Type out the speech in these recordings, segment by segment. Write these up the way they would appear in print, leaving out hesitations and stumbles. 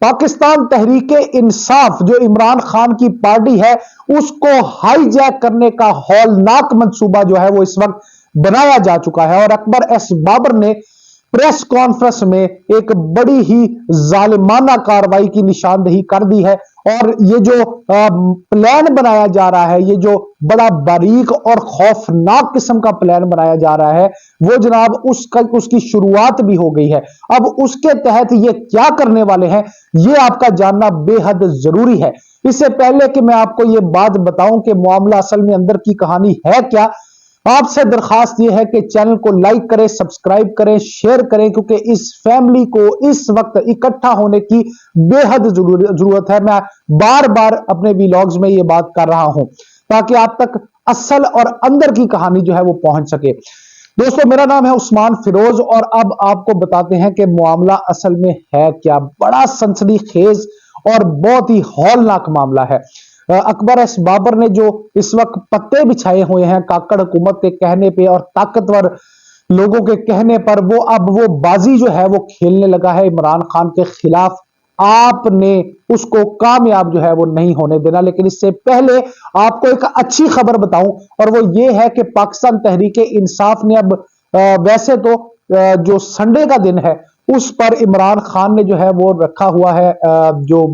پاکستان تحریک انصاف جو عمران خان کی پارٹی ہے اس کو ہائی جیک کرنے کا ہولناک منصوبہ جو ہے وہ اس وقت بنایا جا چکا ہے، اور اکبر ایس بابر نے پریس کانفرنس میں ایک بڑی ہی ظالمانہ کارروائی کی نشاندہی کر دی ہے، اور یہ جو پلان بنایا جا رہا ہے، یہ جو بڑا باریک اور خوفناک قسم کا پلان بنایا جا رہا ہے، وہ جناب اس کی شروعات بھی ہو گئی ہے۔ اب اس کے تحت یہ کیا کرنے والے ہیں یہ آپ کا جاننا بے حد ضروری ہے۔ اس سے پہلے کہ میں آپ کو یہ بات بتاؤں کہ معاملہ اصل میں اندر کی کہانی ہے کیا، آپ سے درخواست یہ ہے کہ چینل کو لائک کریں، سبسکرائب کریں، شیئر کریں، کیونکہ اس فیملی کو اس وقت اکٹھا ہونے کی بے حد ضرورت ہے۔ میں بار بار اپنے ویلاگز میں یہ بات کر رہا ہوں تاکہ آپ تک اصل اور اندر کی کہانی جو ہے وہ پہنچ سکے۔ دوستو، میرا نام ہے عثمان فیروز، اور اب آپ کو بتاتے ہیں کہ معاملہ اصل میں ہے کیا۔ بڑا سنسنی خیز اور بہت ہی ہولناک معاملہ ہے۔ اکبر ایس بابر نے جو اس وقت پتے بچھائے ہوئے ہیں کاکڑ حکومت کے کہنے پہ اور طاقتور لوگوں کے کہنے پر، اب وہ بازی جو ہے وہ کھیلنے لگا ہے عمران خان کے خلاف۔ آپ نے اس کو کامیاب جو ہے وہ نہیں ہونے دینا۔ لیکن اس سے پہلے آپ کو ایک اچھی خبر بتاؤں، اور وہ یہ ہے کہ پاکستان تحریک انصاف نے اب ویسے تو جو سنڈے کا دن ہے اس پر عمران خان نے جو ہے وہ رکھا ہوا ہے، جو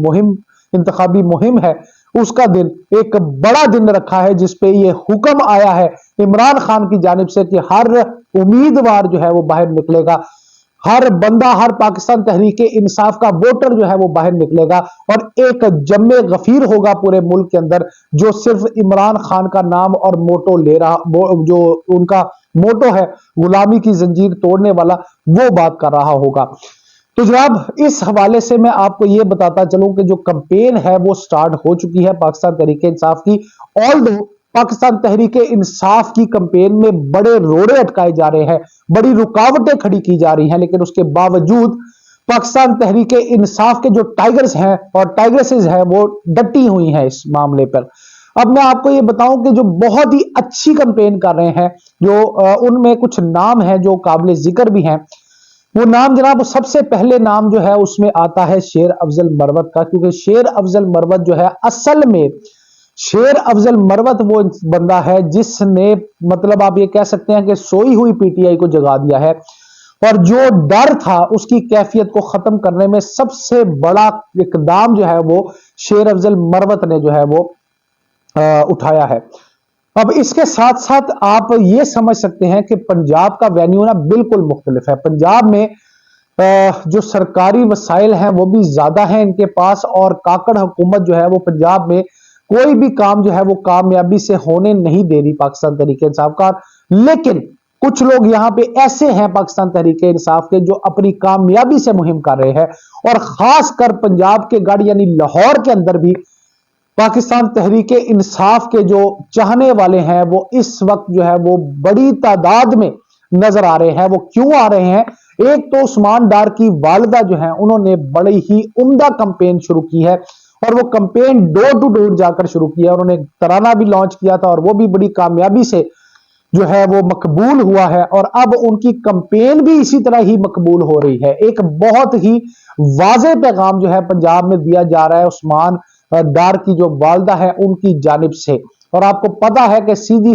انتخابی مہم ہے اس کا دن ایک بڑا دن رکھا ہے، جس پہ یہ حکم آیا ہے عمران خان کی جانب سے کہ ہر امیدوار جو ہے وہ باہر نکلے گا، ہر بندہ، ہر پاکستان تحریک انصاف کا ووٹر جو ہے وہ باہر نکلے گا، اور ایک جم غفیر ہوگا پورے ملک کے اندر جو صرف عمران خان کا نام اور موٹو لے رہا، جو ان کا موٹو ہے غلامی کی زنجیر توڑنے والا، وہ بات کر رہا ہوگا۔ تو جناب اس حوالے سے میں آپ کو یہ بتاتا چلوں کہ جو کمپین ہے وہ سٹارٹ ہو چکی ہے پاکستان تحریک انصاف کی۔ آلدو پاکستان تحریک انصاف کی کمپین میں بڑے روڑے اٹکائے جا رہے ہیں، بڑی رکاوٹیں کھڑی کی جا رہی ہیں، لیکن اس کے باوجود پاکستان تحریک انصاف کے جو ٹائگرز ہیں اور ٹائگریسز ہیں وہ ڈٹی ہوئی ہیں اس معاملے پر۔ اب میں آپ کو یہ بتاؤں کہ جو بہت ہی اچھی کمپین کر رہے ہیں، جو ان میں کچھ نام ہیں جو قابل ذکر بھی ہیں، وہ نام جناب سب سے پہلے نام جو ہے اس میں آتا ہے شیر افضل مروت کا، کیونکہ شیر افضل مروت جو ہے اصل میں شیر افضل مروت وہ بندہ ہے جس نے مطلب آپ یہ کہہ سکتے ہیں کہ سوئی ہوئی پی ٹی آئی کو جگا دیا ہے، اور جو ڈر تھا اس کی کیفیت کو ختم کرنے میں سب سے بڑا اقدام جو ہے وہ شیر افضل مروت نے جو ہے وہ اٹھایا ہے۔ اب اس کے ساتھ ساتھ آپ یہ سمجھ سکتے ہیں کہ پنجاب کا وینیو نا بالکل مختلف ہے۔ پنجاب میں جو سرکاری وسائل ہیں وہ بھی زیادہ ہیں ان کے پاس، اور کاکڑ حکومت جو ہے وہ پنجاب میں کوئی بھی کام جو ہے وہ کامیابی سے ہونے نہیں دے رہی پاکستان تحریک انصاف کا۔ لیکن کچھ لوگ یہاں پہ ایسے ہیں پاکستان تحریک انصاف کے جو اپنی کامیابی سے مہم کر رہے ہیں، اور خاص کر پنجاب کے گڑھ یعنی لاہور کے اندر بھی پاکستان تحریک انصاف کے جو چاہنے والے ہیں وہ اس وقت جو ہے وہ بڑی تعداد میں نظر آ رہے ہیں۔ وہ کیوں آ رہے ہیں؟ ایک تو عثمان ڈار کی والدہ جو ہیں انہوں نے بڑی ہی عمدہ کمپین شروع کی ہے، اور وہ کمپین ڈور ٹو ڈور جا کر شروع کی ہے۔ انہوں نے ترانہ بھی لانچ کیا تھا اور وہ بھی بڑی کامیابی سے جو ہے وہ مقبول ہوا ہے، اور اب ان کی کمپین بھی اسی طرح ہی مقبول ہو رہی ہے۔ ایک بہت ہی واضح پیغام جو ہے پنجاب میں دیا جا رہا ہے عثمان ڈار کی جو والدہ ہے ان کی جانب سے، اور آپ کو پتا ہے کہ سیدھی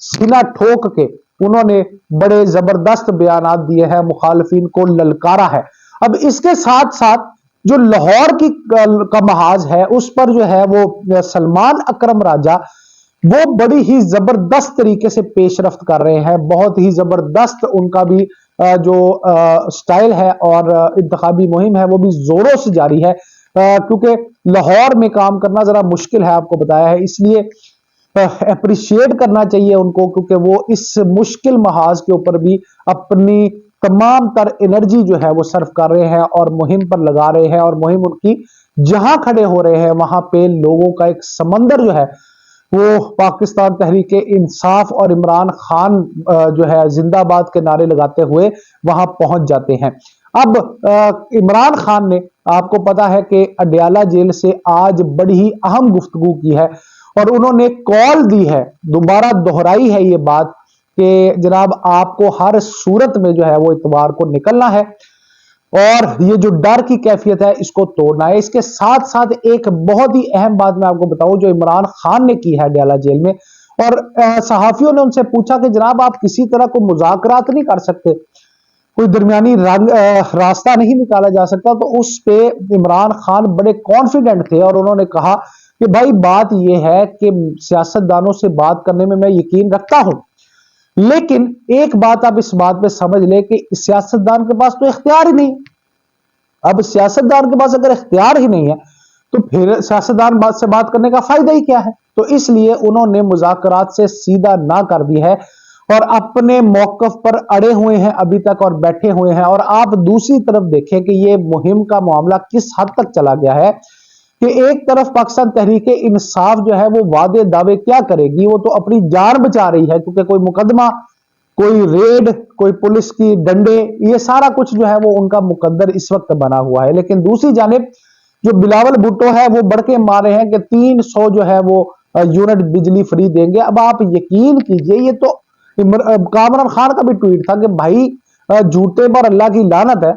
سینہ ٹھوک کے انہوں نے بڑے زبردست بیانات دیے ہیں، مخالفین کو للکارا ہے۔ اب اس کے ساتھ ساتھ جو لاہور کا محاذ ہے اس پر جو ہے وہ سلمان اکرم راجہ وہ بڑی ہی زبردست طریقے سے پیش رفت کر رہے ہیں، بہت ہی زبردست ان کا بھی جو سٹائل ہے اور انتخابی مہم ہے وہ بھی زوروں سے جاری ہے، کیونکہ لاہور میں کام کرنا ذرا مشکل ہے، آپ کو بتایا ہے، اس لیے اپریشیٹ کرنا چاہیے ان کو، کیونکہ وہ اس مشکل محاذ کے اوپر بھی اپنی تمام تر انرجی جو ہے وہ صرف کر رہے ہیں اور مہم پر لگا رہے ہیں، اور مہم ان کی جہاں کھڑے ہو رہے ہیں وہاں پہ لوگوں کا ایک سمندر جو ہے وہ پاکستان تحریک انصاف اور عمران خان جو ہے زندہ باد کے نعرے لگاتے ہوئے وہاں پہنچ جاتے ہیں۔ اب عمران خان نے آپ کو پتا ہے کہ اڈیالہ جیل سے آج بڑی ہی اہم گفتگو کی ہے، اور انہوں نے کال دی ہے، دوبارہ دہرائی ہے یہ بات کہ جناب آپ کو ہر صورت میں جو ہے وہ اتوار کو نکلنا ہے، और ये जो डर की कैफियत है इसको तोड़ना है। इसके साथ साथ एक बहुत ही अहम बात मैं आपको बताऊं जो इमरान खान ने की है अडयाला जेल में, और सहाफियों ने उनसे पूछा कि जनाब आप किसी तरह को मुज़ाकरात नहीं कर सकते, कोई दरमियानी रास्ता नहीं निकाला जा सकता? तो उस पे इमरान खान बड़े कॉन्फिडेंट थे और उन्होंने कहा कि भाई बात यह है कि सियासतदानों से बात करने में मैं यकीन रखता हूं, लेकिन एक बात आप इस बात पे समझ ले कि सियासतदान के पास तो इख्तियार ही नहीं। अब सियासतदान के पास अगर इख्तियार ही नहीं है तो फिर सियासतदान बात से बात करने का फायदा ही क्या है? तो इसलिए उन्होंने मुज़ाकरात से सीधा ना कर दी है और अपने मौकफ पर अड़े हुए हैं अभी तक और बैठे हुए हैं। और आप दूसरी तरफ देखें कि ये मुहिम का मामला किस हद तक चला गया है कि एक तरफ पाकिस्तान तहरीके इंसाफ जो है वो वादे दावे क्या करेगी, वो तो अपनी जान बचा रही है क्योंकि कोई मुकदमा, कोई रेड, कोई पुलिस की डंडे, ये सारा कुछ जो है वो उनका मुकद्दर इस वक्त बना हुआ है। लेकिन दूसरी जानिब जो बिलावल भुट्टो है वो बढ़ के मारे हैं कि 300 जो है वो यूनिट बिजली फ्री देंगे। अब आप यकीन कीजिए, ये तो कामरान खान का भी ट्वीट था कि भाई झूठे पर अल्लाह की लानत है,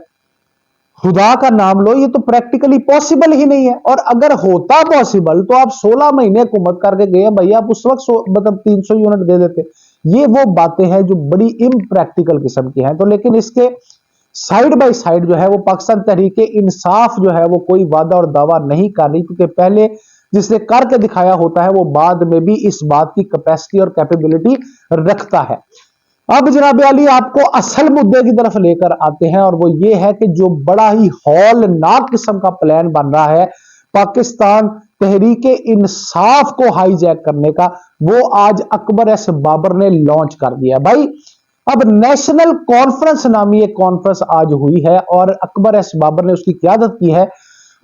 खुदा का नाम लो, ये तो प्रैक्टिकली पॉसिबल ही नहीं है। और अगर होता पॉसिबल तो आप 16 महीने हुकूमत करके गए भैया, आप उस वक्त मतलब 300 यूनिट दे देते। ये वो बातें हैं जो बड़ी इम्प्रैक्टिकल किस्म की हैं। तो लेकिन इसके साइड बाय साइड जो है वो पाकिस्तान तहरीके इंसाफ जो है वो कोई वादा और दावा नहीं कर रही, क्योंकि पहले जिसने करके दिखाया होता है वो बाद में भी इस बात की कैपेसिटी और कैपेबिलिटी रखता है। अब जनाब अली आपको असल मुद्दे की तरफ लेकर आते हैं और वो ये है कि जो बड़ा ही हौलनाक किस्म का प्लान बन रहा है पाकिस्तान तहरीके इंसाफ को हाईजैक करने का, वो आज अकबर एस बाबर ने लॉन्च कर दिया। भाई अब नेशनल कॉन्फ्रेंस नामी एक कॉन्फ्रेंस आज हुई है और अकबर एस बाबर ने उसकी क़यादत की है।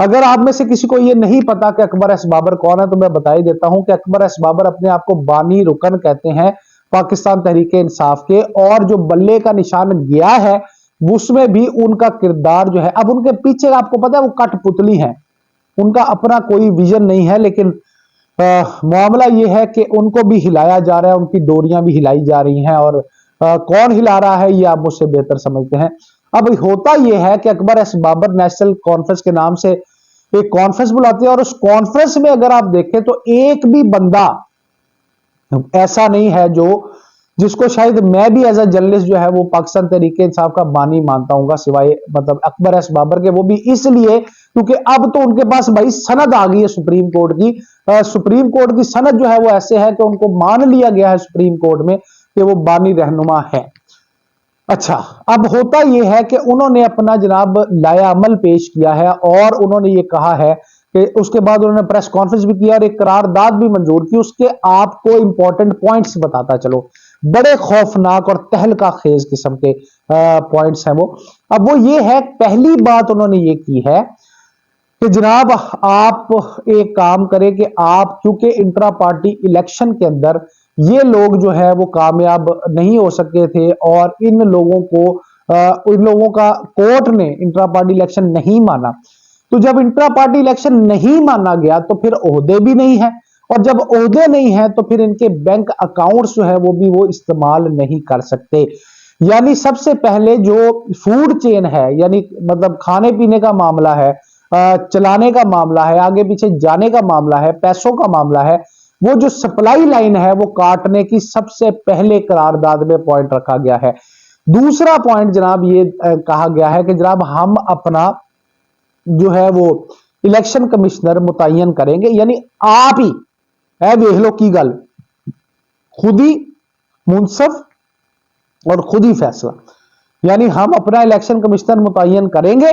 अगर आप में से किसी को यह नहीं पता कि अकबर एस बाबर कौन है तो मैं बता ही देता हूं कि अकबर एस बाबर अपने आप को बानी रुकन कहते हैं पाकिस्तान तहरीके इंसाफ के, और जो बल्ले का निशान गया है उसमें भी उनका किरदार जो है, अब उनके पीछे आपको पता है वो कठपुतली है, उनका अपना कोई विजन नहीं है। लेकिन मामला यह है कि उनको भी हिलाया जा रहा है, उनकी डोरियां भी हिलाई जा रही हैं और कौन हिला रहा है ये आप मुझसे बेहतर समझते हैं। अब होता यह है कि Akbar S Babar national conference के नाम से एक कॉन्फ्रेंस बुलाते हैं और उस कॉन्फ्रेंस में अगर आप देखें तो एक भी बंदा ऐसा नहीं है जो जिसको शायद मैं भी एज अ जर्नलिस्ट जो है वो पाकिस्तान तहरीके इंसाफ का बानी मानता हूँ, सिवाय मतलब अकबर एस बाबर के। वो भी इसलिए क्योंकि अब तो उनके पास भाई सनद आ गई है सुप्रीम कोर्ट की। सुप्रीम कोर्ट की सनद जो है वो ऐसे है कि उनको मान लिया गया है सुप्रीम कोर्ट में कि वो बानी रहनुमा है। अच्छा, अब होता यह है कि उन्होंने अपना जनाब लाया अमल पेश किया है और उन्होंने ये कहा है कि उसके बाद उन्होंने प्रेस कॉन्फ्रेंस भी किया और एक करारदाद भी मंजूर की। उसके आपको इंपॉर्टेंट पॉइंट्स बताता चलो, बड़े खौफनाक और तहलका खेज किस्म के पॉइंट्स हैं वो। अब वो ये है, पहली बात उन्होंने ये की है कि जनाब आप एक काम करें कि आप, क्योंकि इंट्रा पार्टी इलेक्शन के अंदर ये लोग जो है वो कामयाब नहीं हो सके थे और इन लोगों का कोर्ट ने इंट्रा पार्टी इलेक्शन नहीं माना, तो जब इंट्रा पार्टी इलेक्शन नहीं माना गया तो फिर ओहदे भी नहीं है, और जब ओहदे नहीं है तो फिर इनके बैंक अकाउंट्स जो है वो भी वो इस्तेमाल नहीं कर सकते। यानी सबसे पहले जो फूड चेन है, यानी मतलब खाने पीने का मामला है, चलाने का मामला है, आगे पीछे जाने का मामला है, पैसों का मामला है, वो जो सप्लाई लाइन है वो काटने की सबसे पहले करारदाद में पॉइंट रखा गया है। दूसरा पॉइंट जनाब ये कहा गया है कि जनाब हम अपना जो है वो इलेक्शन कमिश्नर मुतय्यन करेंगे, यानी आप ही है देख लो की गल, खुद ही मुंसफ और खुद ही फैसला, यानी हम अपना इलेक्शन कमिश्नर मुतय्यन करेंगे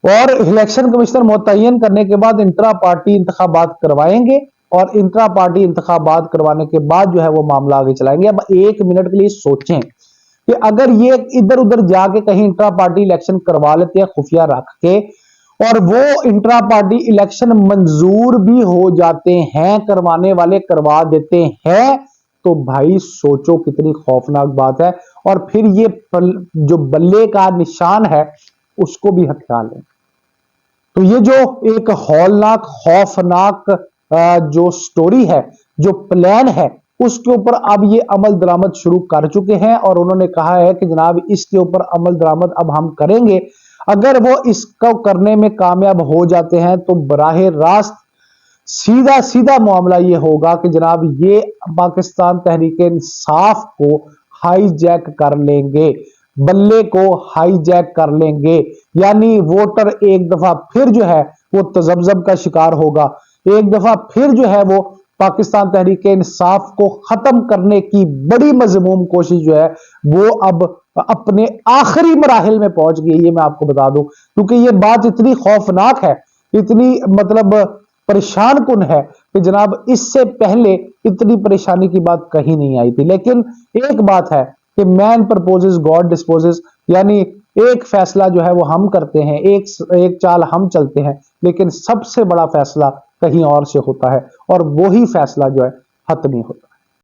और इलेक्शन कमिश्नर मुतय्यन करने के बाद इंट्रा पार्टी इंतखाबात करवाएंगे और इंट्रा पार्टी इंतखाबात करवाने के बाद जो है वो मामला आगे चलाएंगे। अब एक मिनट के लिए सोचें कि अगर ये इधर उधर जाके कहीं इंट्रा पार्टी इलेक्शन करवा लेते हैं खुफिया रख के, और वो इंट्रा पार्टी इलेक्शन मंजूर भी हो जाते हैं, करवाने वाले करवा देते हैं, तो भाई सोचो कितनी खौफनाक बात है। और फिर ये जो बल्ले का निशान है उसको भी हथिया लें। तो ये जो एक हौलनाक खौफनाक जो स्टोरी है, जो प्लान है, उसके ऊपर अब ये अमल दरामद शुरू कर चुके हैं और उन्होंने कहा है कि जनाब इसके ऊपर अमल दरामद अब हम करेंगे अगर वो इसको करने में कामयाब हो जाते हैं तो बराह रास्त सीधा सीधा मामला ये होगा कि जनाब ये पाकिस्तान तहरीक इंसाफ को हाईजैक कर लेंगे, बल्ले को हाईजैक कर लेंगे। यानी वोटर एक दफा फिर जो है वो तजब्जब का शिकार होगा, एक दफा फिर जो है वो पाकिस्तान तहरीक इंसाफ को खत्म करने की बड़ी मजमूम कोशिश जो है वो अब अपने आखिरी मराहिल में पहुंच गई। ये मैं आपको बता दूं, क्योंकि ये बात इतनी खौफनाक है, इतनी मतलब परेशान कुन है कि जनाब इससे पहले इतनी परेशानी की बात कहीं नहीं आई थी। लेकिन एक बात है कि मैन प्रपोजेस गॉड डिस्पोजेस, यानी एक फैसला जो है वो हम करते हैं, एक चाल हम चलते हैं, लेकिन सबसे बड़ा फैसला कहीं और से होता है और वही फैसला जो है हतमी होता है।